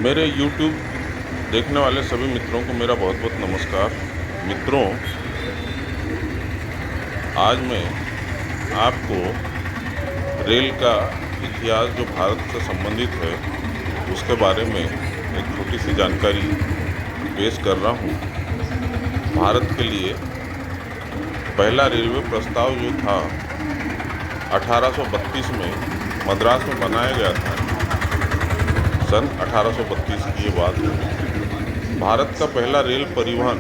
मेरे YouTube देखने वाले सभी मित्रों को मेरा बहुत बहुत नमस्कार। मित्रों, आज मैं आपको रेल का इतिहास जो भारत से संबंधित है उसके बारे में एक छोटी सी जानकारी पेश कर रहा हूँ। भारत के लिए पहला रेलवे प्रस्ताव जो था 1832 में मद्रास में बनाया गया था। सन 1832 की ये बात है। भारत का पहला रेल परिवहन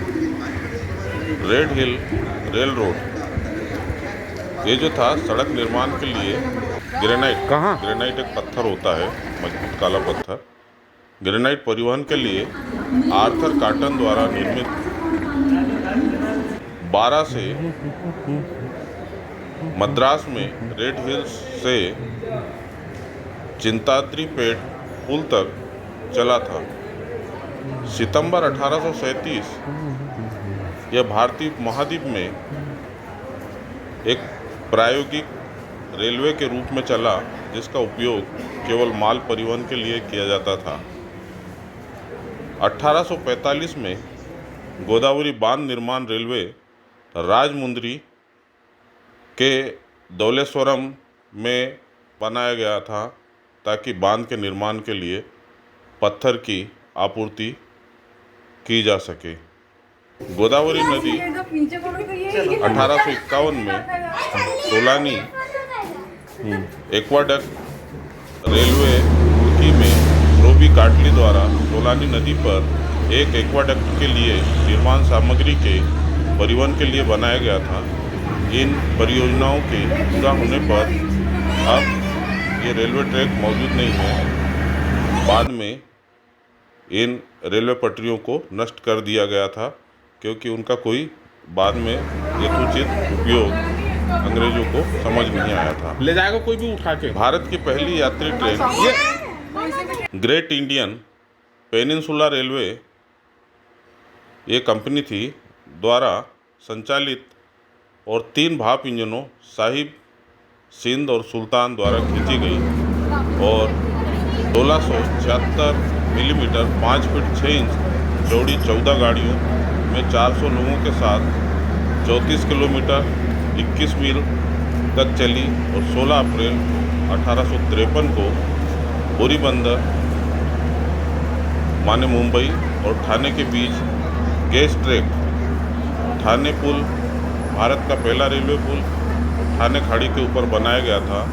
रेड हिल रेल रोड, ये जो था सड़क निर्माण के लिए ग्रेनाइट एक पत्थर होता है, मजबूत काला पत्थर। ग्रेनाइट परिवहन के लिए आर्थर कॉटन द्वारा निर्मित 12 से मद्रास में रेड हिल्स से चिंताद्रीपेट पुल तक चला था। सितंबर 1837 यह भारतीय महाद्वीप में एक प्रायोगिक रेलवे के रूप में चला, जिसका उपयोग केवल माल परिवहन के लिए किया जाता था। 1845 में गोदावरी बांध निर्माण रेलवे राजमुंद्री के धौलेश्वरम में बनाया गया था, ताकि बांध के निर्माण के लिए पत्थर की आपूर्ति की जा सके। गोदावरी नदी 1851 में सोलानी एक्वाडक्ट रेलवे रुड़की में रोबी काटली द्वारा सोलानी नदी पर एक एक्वाडक्ट के लिए निर्माण सामग्री के परिवहन के लिए बनाया गया था। इन परियोजनाओं के पूरा होने पर अब ये रेलवे ट्रैक मौजूद नहीं है। बाद में इन रेलवे पटरियों को नष्ट कर दिया गया था, क्योंकि उनका कोई बाद में यथोचित उपयोग अंग्रेजों को समझ नहीं आया था। ले जाएगा कोई भी उठा के। भारत की पहली यात्री train great Indian peninsula railway, ये कंपनी थी द्वारा संचालित और 3 भाप इंजनों साहिब, सिंध और सुल्तान द्वारा खींची गई और 1676 मिलीमीटर 5 फीट 6 इंच चौड़ी 14 गाड़ियों में 400 लोगों के साथ 34 किलोमीटर 21 मील तक चली और 16 अप्रैल 1853 को बोरीबंदर माने मुंबई और ठाणे के बीच गैस ट्रैक ठाणे पुल, भारत का पहला रेलवे पुल ठाणे खाड़ी के ऊपर बनाया गया था।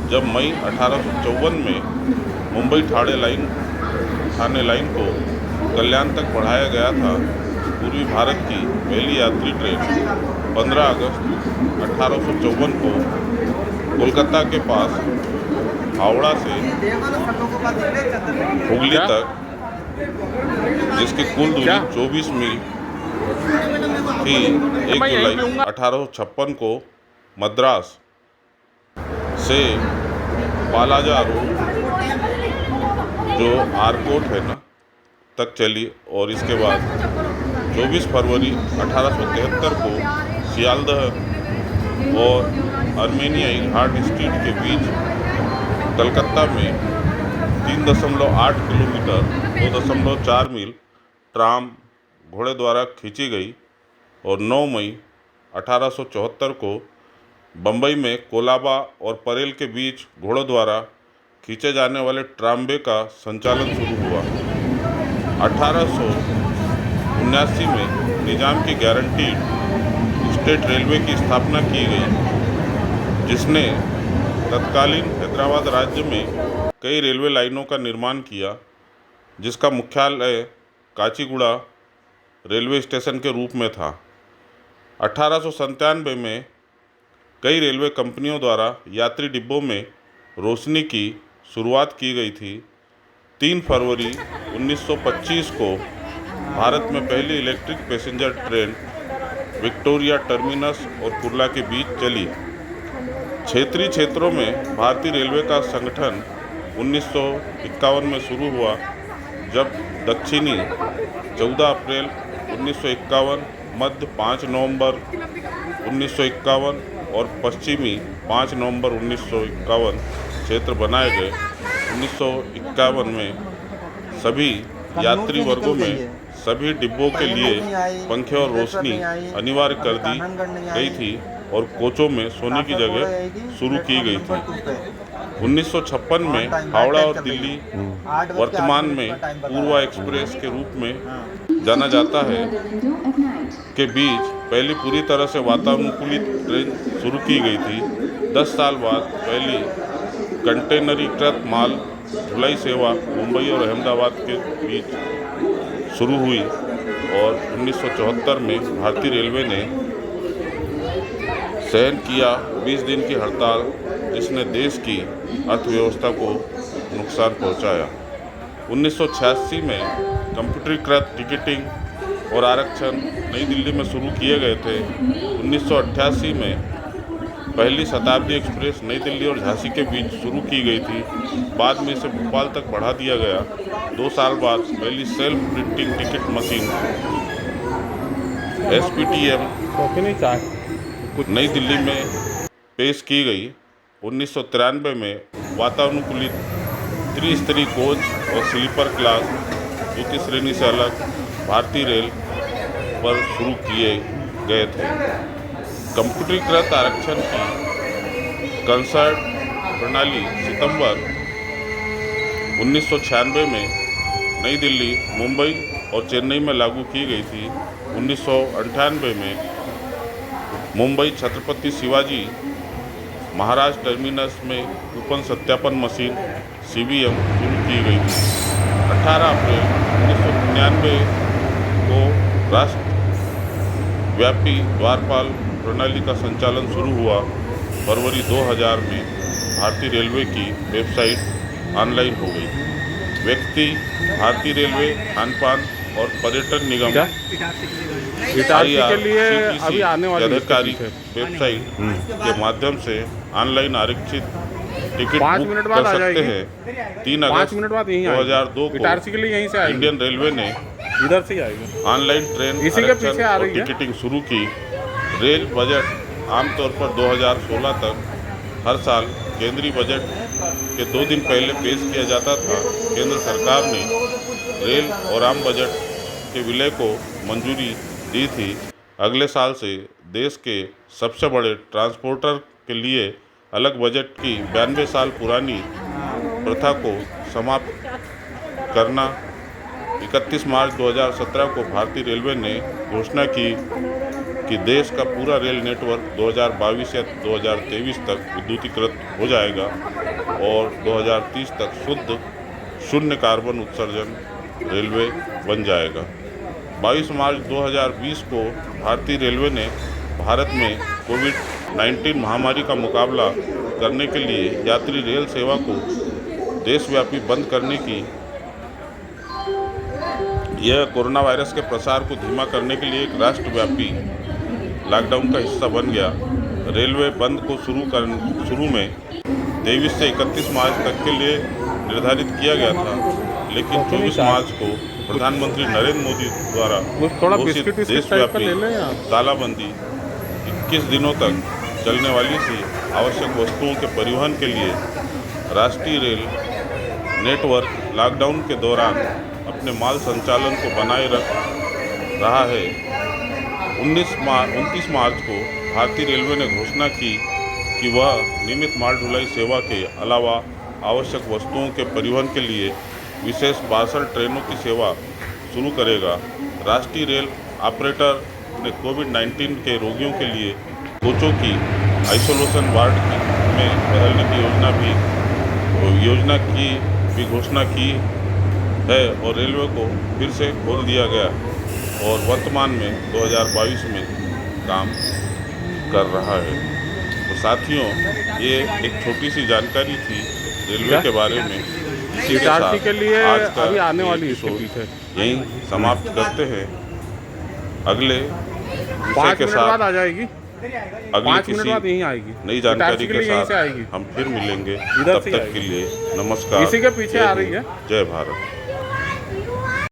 जब मई 1854 में मुंबई ठाणे लाइन को कल्याण तक बढ़ाया गया था। पूर्वी भारत की पहली यात्री ट्रेन 15 अगस्त 1854 को कोलकाता के पास हावड़ा से हुगली तक, जिसकी कुल दूरी 24 मील थी, 1 जुलाई 1856 को मद्रास से बालाजा रोड, जो आरकोट है ना, तक चली और इसके बाद 24 फरवरी 1873 को सियालदह और अर्मेनियाई घाट स्ट्रीट के बीच कलकत्ता में 3.8 किलोमीटर 2.4 मील ट्राम घोड़े द्वारा खींची गई और 9 मई 1874 को बम्बई में कोलाबा और परेल के बीच घोड़ों द्वारा खींचे जाने वाले ट्राम्बे का संचालन शुरू हुआ। 1879 में निजाम की गारंटीड स्टेट रेलवे की स्थापना की गई, जिसने तत्कालीन हैदराबाद राज्य में कई रेलवे लाइनों का निर्माण किया, जिसका मुख्यालय काचीगुड़ा रेलवे स्टेशन के रूप में था। 1897 में कई रेलवे कंपनियों द्वारा यात्री डिब्बों में रोशनी की शुरुआत की गई थी। 3 फरवरी 1925 को भारत में पहली electric passenger train Victoria terminus और कुर्ला के बीच चली। क्षेत्रीय क्षेत्रों में भारतीय रेलवे का संगठन 1951 में शुरू हुआ, जब दक्षिणी 14 अप्रैल 1951, मध्य 5 नवंबर 1951 और पश्चिमी 5 नवंबर 1951 क्षेत्र बनाए गए। 1951 में सभी यात्री वर्गों में सभी डिब्बों के लिए पंखे और रोशनी अनिवार्य कर दी गई थी और कोचों में सोने की जगह शुरू की गई थी। 1956 में हावड़ा और दिल्ली वर्तमान में पूर्वा एक्सप्रेस के रूप में जाना जाता है के बीच पहली पूरी तरह से वातानुकूलित ट्रेन शुरू की गई थी। 10 साल बाद पहली कंटेनरीकृत माल ढुलाई सेवा मुंबई और अहमदाबाद के बीच शुरू हुई और 1974 में भारतीय रेलवे ने सहन किया 20 दिन की हड़ताल, जिसने देश की अर्थव्यवस्था को नुकसान पहुंचाया। 1986 में कंप्यूटरीकृत टिकटिंग और आरक्षण नई दिल्ली में शुरू किए गए थे। 1988 में पहली शताब्दी एक्सप्रेस नई दिल्ली और झांसी के बीच शुरू की गई थी। बाद में इसे भोपाल तक बढ़ा दिया गया। 2 साल बाद पहली self printing ticket machine SPTM नई दिल्ली में पेश की गई। 1993 में वातानुकूलित त्रिस्तरीय कोच और स्लीपर क्लास द्वितीय श्रेणी से अलग भारतीय रेल पर शुरू किए गए थे। कंप्यूटरीकृत आरक्षण की कंसर्ट प्रणाली सितंबर 1996 में नई दिल्ली, मुंबई और चेन्नई में लागू की गई थी। 1998 में मुंबई छत्रपति शिवाजी महाराज टर्मिनस में कूपन सत्यापन मशीन CVM शुरू की गई थी। 18 अप्रैल 1999 को राष्ट्रव्यापी द्वारपाल प्रणाली का संचालन शुरू हुआ। फरवरी 2000 में भारतीय रेलवे की वेबसाइट ऑनलाइन हो गई। व्यक्ति भारतीय रेलवे खान-पान और पर्यटन निगम के लिए अभी आने वाली अधिकारी वेबसाइट के माध्यम से ऑनलाइन आरक्षित टिकट बुक कर सकते हैं। 3 अगस्त 2002 को के लिए यहीं से इंडियन रेलवे ने इधर से आएगी ऑनलाइन ट्रेन इसी के पीछे आ रही है टिकटिंग शुरू की। रेल बजट आमतौर पर 2016 तक हर साल केंद्रीय बजट के 2 दिन पहले पेश किया जाता था। केंद्र सरकार ने रेल और आम बजट के विलय को मंजूरी दी थी। अगले साल से देश के सबसे बड़े ट्रांसपोर्टर के लिए अलग बजट की 92 साल पुरानी प्रथा को समाप्त करना। 31 मार्च 2017 को भारतीय रेलवे ने घोषणा की कि देश का पूरा रेल नेटवर्क 2022 या 2023 तक विद्युतीकृत हो जाएगा और 2030 तक शुद्ध शून्य कार्बन उत्सर्जन रेलवे बन जाएगा। 22 मार्च 2020 को भारतीय रेलवे ने भारत में कोविड-19 महामारी का मुकाबला करने के लिए यात्री रेल सेवा को देशव्यापी बंद करने की यह कोरोना वायरस के प्रसार को धीमा करने के लिए एक राष्ट्रव्यापी लॉकडाउन का हिस्सा बन गया। रेलवे बंद को शुरू में 23 से 31 मार्च तक के लिए निर्धारित किया गया था, लेकिन 24 मार्च को प्रधानमंत्री नरेंद्र मोदी द्वारा घोषित देशव्यापी तालाबंदी 21 दिनों तक चलने वाली थी। आवश्यक वस्तुओं के परिवहन के लिए राष्ट्रीय रेल नेटवर्क लॉकडाउन के दौरान अपने माल संचालन को बनाए रख रहा है। 29 मार्च को भारतीय रेलवे ने घोषणा की कि वह नियमित माल ढुलाई सेवा के अलावा आवश्यक वस्तुओं के परिवहन के लिए विशेष पार्सल ट्रेनों की सेवा शुरू करेगा। राष्ट्रीय रेल ऑपरेटर ने कोविड-19 के रोगियों के लिए कोचों की आइसोलेशन वार्ड में बदलने की योजना की भी घोषणा की है और रेलवे को फिर से खोल दिया गया और वर्तमान में 2022 में काम कर रहा है। तो साथियों, ये एक छोटी सी जानकारी थी रेलवे के बारे में। इसी के साथ के लिए आज का अभी आने वाली एपिसोड यहीं समाप्त करते हैं। अगले विषय के साथ आ जाएगी, अगले किसी यहीं आएगी नई जानकारी के साथ आएगी। हम फिर मिलेंगे। तब तक के लिए नमस्कार। इसी के पीछे आ रही है। जय भारत।